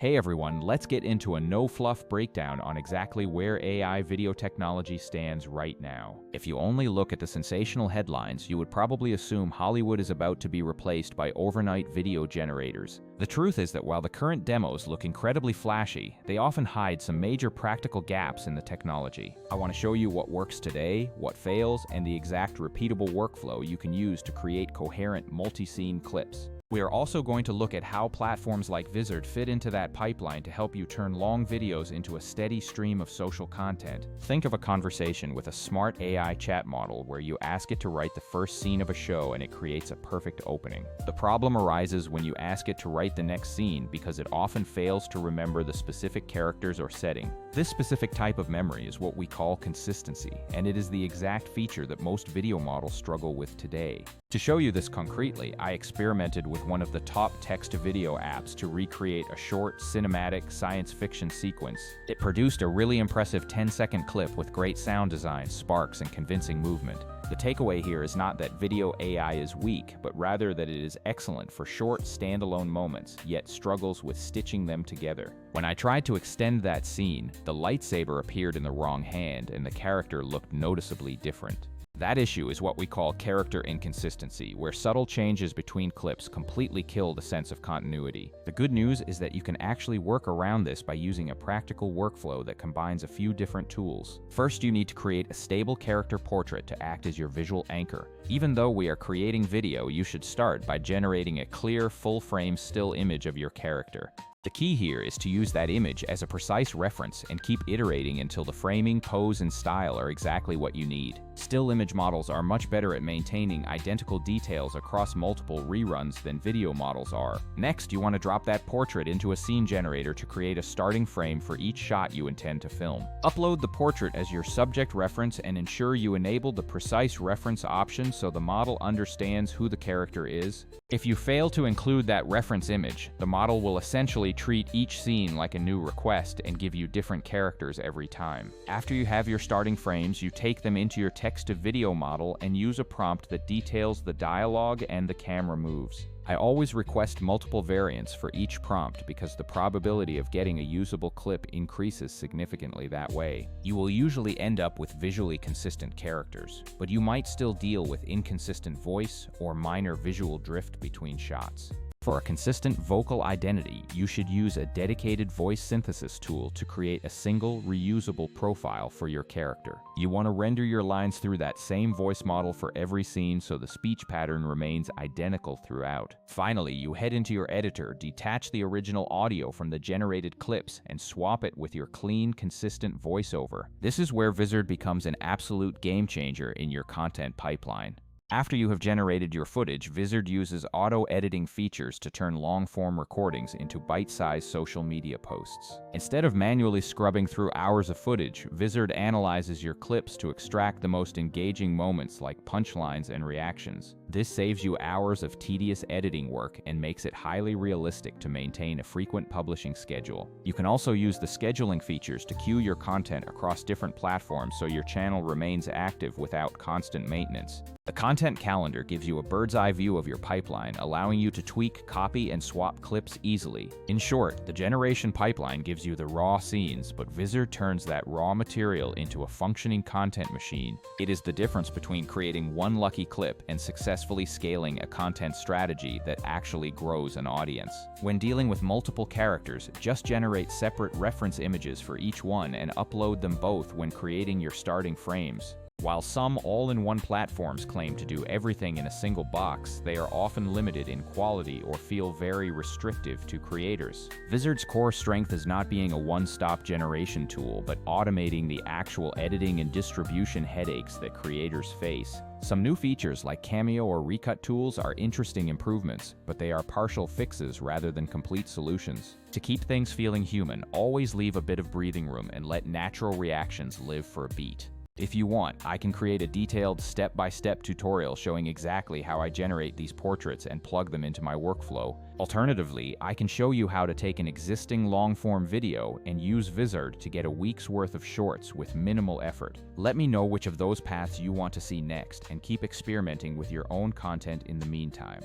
Hey everyone, let's get into a no-fluff breakdown on exactly where AI video technology stands right now. If you only look at the sensational headlines, you would probably assume Hollywood is about to be replaced by overnight video generators. The truth is that while the current demos look incredibly flashy, they often hide some major practical gaps in the technology. I want to show you what works today, what fails, and the exact repeatable workflow you can use to create coherent multi-scene clips. We are also going to look at how platforms like Vizard fit into that pipeline to help you turn long videos into a steady stream of social content. Think of a conversation with a smart AI chat model where you ask it to write the first scene of a show and it creates a perfect opening. The problem arises when you ask it to write the next scene because it often fails to remember the specific characters or setting. This specific type of memory is what we call consistency, and it is the exact feature that most video models struggle with today. To show you this concretely, I experimented with one of the top text-to-video apps to recreate a short, cinematic science fiction sequence. It produced a really impressive 10-second clip with great sound design, sparks, and convincing movement. The takeaway here is not that video AI is weak, but rather that it is excellent for short, standalone moments, yet struggles with stitching them together. When I tried to extend that scene, the lightsaber appeared in the wrong hand and the character looked noticeably different. That issue is what we call character inconsistency, where subtle changes between clips completely kill the sense of continuity. The good news is that you can actually work around this by using a practical workflow that combines a few different tools. First, you need to create a stable character portrait to act as your visual anchor. Even though we are creating video, you should start by generating a clear, full-frame still image of your character. The key here is to use that image as a precise reference and keep iterating until the framing, pose, and style are exactly what you need. Still image models are much better at maintaining identical details across multiple reruns than video models are. Next, you want to drop that portrait into a scene generator to create a starting frame for each shot you intend to film. Upload the portrait as your subject reference and ensure you enable the precise reference option so the model understands who the character is. If you fail to include that reference image, the model will essentially treat each scene like a new request and give you different characters every time. After you have your starting frames, you take them into your text-to-video model and use a prompt that details the dialogue and the camera moves. I always request multiple variants for each prompt because the probability of getting a usable clip increases significantly that way. You will usually end up with visually consistent characters, but you might still deal with inconsistent voice or minor visual drift between shots. For a consistent vocal identity, you should use a dedicated voice synthesis tool to create a single, reusable profile for your character. You want to render your lines through that same voice model for every scene so the speech pattern remains identical throughout. Finally, you head into your editor, detach the original audio from the generated clips, and swap it with your clean, consistent voiceover. This is where Vizard becomes an absolute game changer in your content pipeline. After you have generated your footage, Vizard uses auto-editing features to turn long-form recordings into bite-sized social media posts. Instead of manually scrubbing through hours of footage, Vizard analyzes your clips to extract the most engaging moments like punchlines and reactions. This saves you hours of tedious editing work and makes it highly realistic to maintain a frequent publishing schedule. You can also use the scheduling features to queue your content across different platforms so your channel remains active without constant maintenance. The content calendar gives you a bird's-eye view of your pipeline, allowing you to tweak, copy, and swap clips easily. In short, the generation pipeline gives you the raw scenes, but Vizard turns that raw material into a functioning content machine. It is the difference between creating one lucky clip and successfully scaling a content strategy that actually grows an audience. When dealing with multiple characters, just generate separate reference images for each one and upload them both when creating your starting frames. While some all-in-one platforms claim to do everything in a single box, they are often limited in quality or feel very restrictive to creators. Vizard's core strength is not being a one-stop generation tool, but automating the actual editing and distribution headaches that creators face. Some new features like cameo or recut tools are interesting improvements, but they are partial fixes rather than complete solutions. To keep things feeling human, always leave a bit of breathing room and let natural reactions live for a beat. If you want, I can create a detailed step-by-step tutorial showing exactly how I generate these portraits and plug them into my workflow. Alternatively, I can show you how to take an existing long-form video and use Vizard to get a week's worth of shorts with minimal effort. Let me know which of those paths you want to see next and keep experimenting with your own content in the meantime.